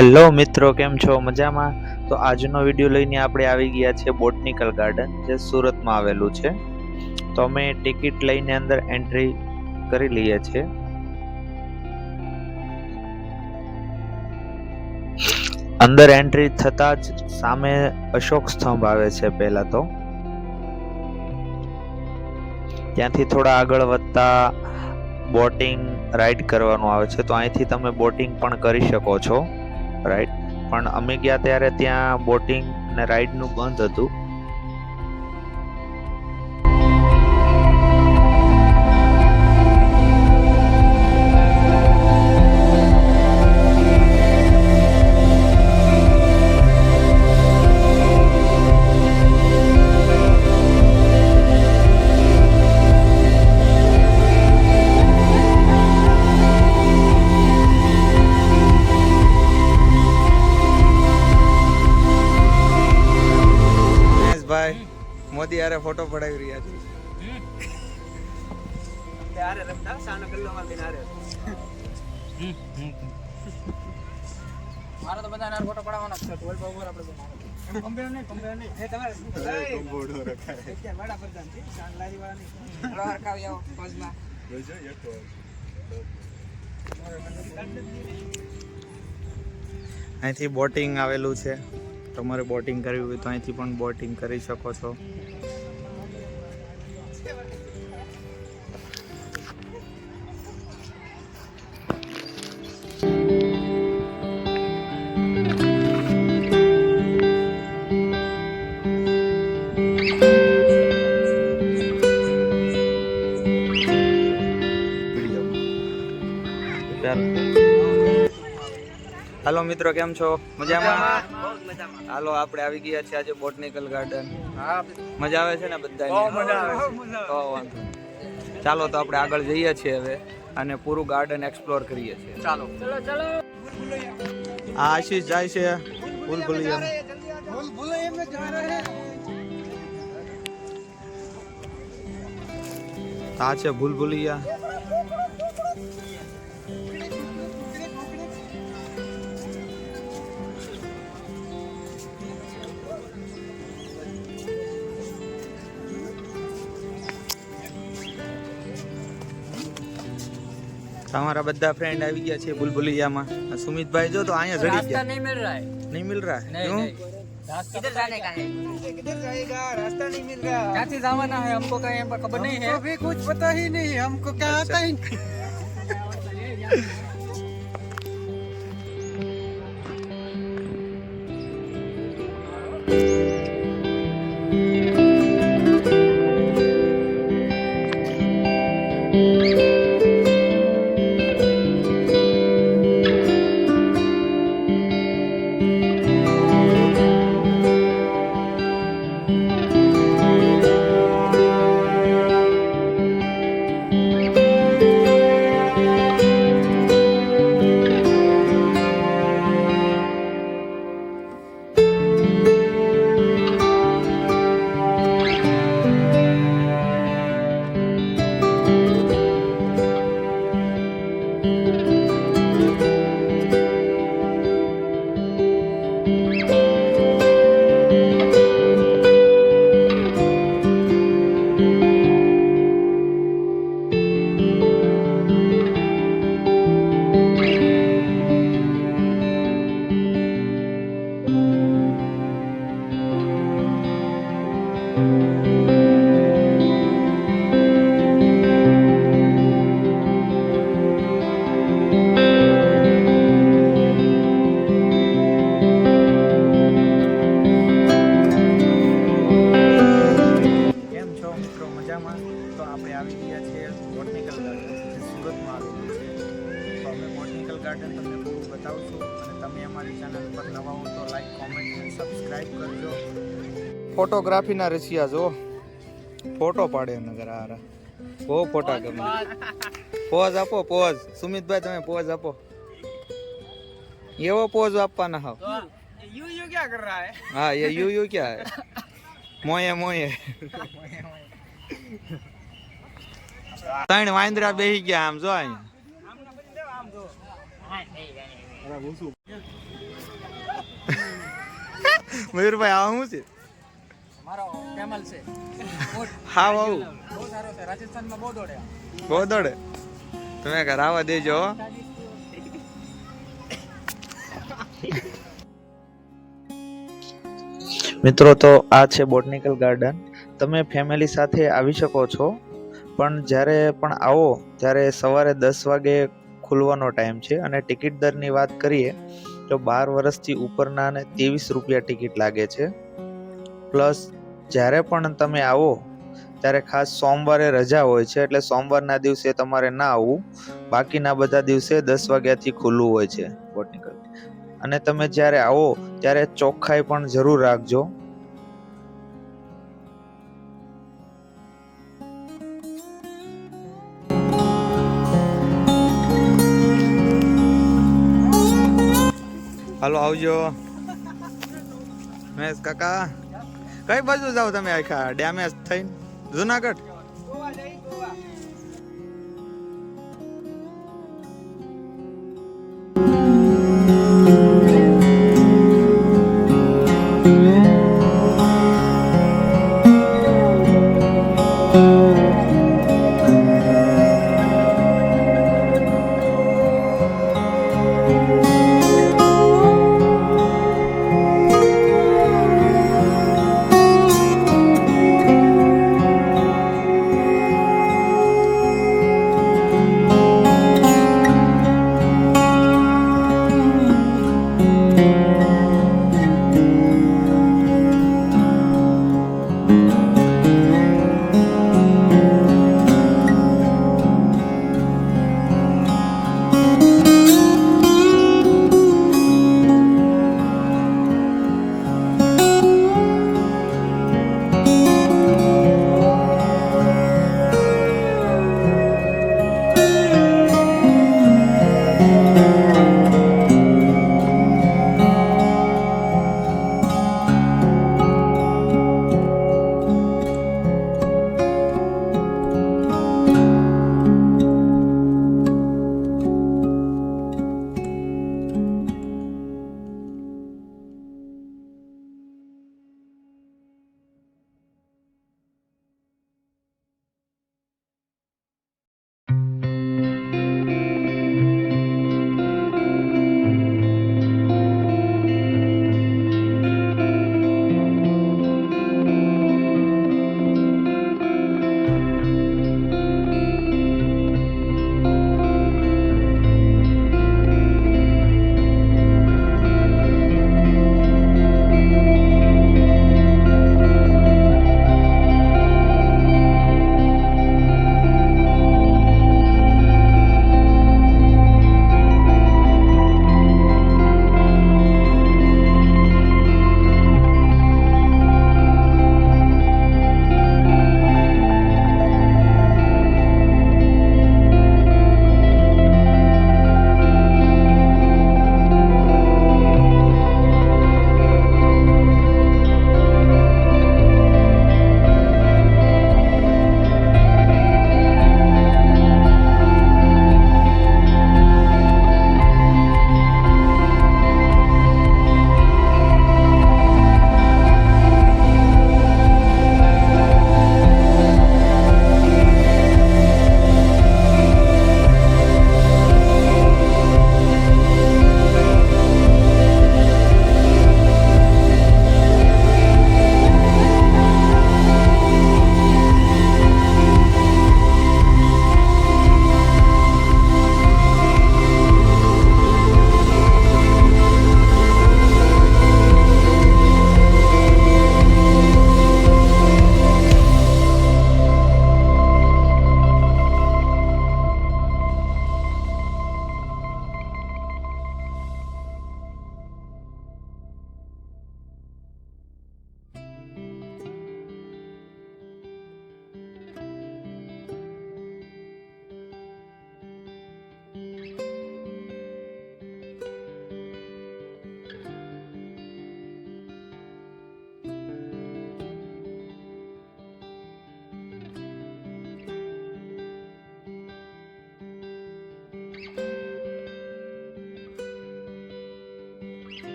Hello મિત્રો, કેમ છો? મજામાં? તો આજનો વિડીયો લઈને આપણે આવી ગયા છે બોટનિકલ ગાર્ડન, જે સુરતમાં આવેલું છે. તો અમે ટિકિટ લઈને અંદર એન્ટ્રી કરી લઈએ છીએ. અંદર એન્ટ્રી થતાં જ સામે અશોક સ્તંભ આવે છે. પહેલા તો ત્યાંથી થોડા આગળ વધતા બોટિંગ રાઈડ કરવાનું આવે છે. તો અહીંથી તમે બોટિંગ પણ કરી શકો છો, રાઈટ. પણ અમે ગયા ત્યારે ત્યાં બોટિંગ અને રાઈડનું બંધ હતું. ભાઈ મોદી યારે ફોટો પડાવી રહ્યા છે. ત્યારે રમતા સાનો ગલ્લોમાં બિન આરે મારો તો બધા નાર ફોટો પડાવવાનો છે. ટોલ પર આપણે કમ્પેર નહીં હે તમારે ગોડો રખાય કે વડા પ્રધાન છે સાંગલાજી વાળા નહીં હળો હરકાવી આવો પોઝમાં જોજો એક તો અહીંથી બોટિંગ આવેલું છે. તમારે બોટિંગ કરવી હોય તો અહીંથી પણ બોટિંગ કરી શકો છો. હાલો મિત્રો, કેમ છો? મજામાં? હાલો, આપણે આવી ગયા છીએ આજે બોટનિકલ ગાર્ડન. મજા આવે છે ને બધાને? તો વાંધો. ચાલો તો આપણે આગળ જઈએ છીએ હવે અને પૂરું ગાર્ડન એક્સપ્લોર કરીએ છીએ. ચાલો. આ આશીષ જાય છે આ છે ભૂલભુલૈયા. हमारा बद्दा फ्रेंड आ गया છે बुलबुलिया में. सुमित भाई जो तो आया जड़ी रास्ता नहीं मिल रहा है. नहीं मिल रहा है. क्यों? किधर जाने का है? किधर जाएगा? रास्ता नहीं मिल रहा. क्या चीज जाना है हमको, कहीं खबर नहीं है. अभी कुछ पता ही नहीं हमको, क्या आता ही नहीं. તો આપણે આવી ગયા છીએ બોટનિકલ ગાર્ડન, જે સુરતમાં આવેલું છે. તો અમે બોટનિકલ ગાર્ડન તમને પૂરું બતાવશું અને તમે અમારી ચેનલ પર નવા હો તો લાઈક, કોમેન્ટ અને સબસ્ક્રાઈબ કરજો. ફોટોગ્રાફીના રસિયા જો ફોટો પાડે નગર આરા બહુ ફોટા ગમે. પોઝ આપો, પોઝ. સુમિતભાઈ તમે પોઝ આપો. એવો પોઝ આપવાના હાવ. यू क्या कर रहा है? हाँ, ये यू क्या है? मोये मोये. ત્રણ વાંદરા બેહી ગયા આમ જો અહીંયા. મયુરભાઈ આ શું છે? મારો કેમલ છે. હા વાવ બહુ સારો છે. રાજસ્થાનમાં બહુ દોડે. બહુ દોડે. તમે કરાવવા દેજો હો. મિત્રો તો આ છે બોટનિકલ ગાર્ડન. તમે ફેમિલી સાથે આવી શકો છો, પણ જ્યારે પણ આવો ત્યારે સવારે 10 વાગે ખુલવાનો ટાઈમ છે. અને ટિકિટ દરની વાત કરીએ તો 12 વર્ષથી ઉપરના અને 23 રૂપિયા ટિકિટ લાગે છે. પ્લસ જ્યારે પણ તમે આવો ત્યારે ખાસ સોમવારે રજા હોય છે, એટલે સોમવારના દિવસે તમારે ના આવવું. બાકીના બધા દિવસે 10 વાગ્યાથી ખુલ્લું હોય છે બોટનિકલ. અને તમે જ્યારે આવો ત્યારે ચોખ્ખાઈ પણ જરૂર રાખજો. હાલો આવજો. મહેશ કાકા કઈ બાજુ જાવ તમે આખા ડેમેજ થઈને? જુનાગઢ.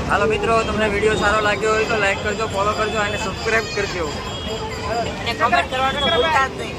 હાલો મિત્રો, તમને વિડીયો સારો લાગ્યો હોય તો લાઈક કરજો, ફોલો કરજો અને સબસ્ક્રાઇબ કરજો. અને કમેન્ટ કરવાનું તો ભૂલતા જ નહીં.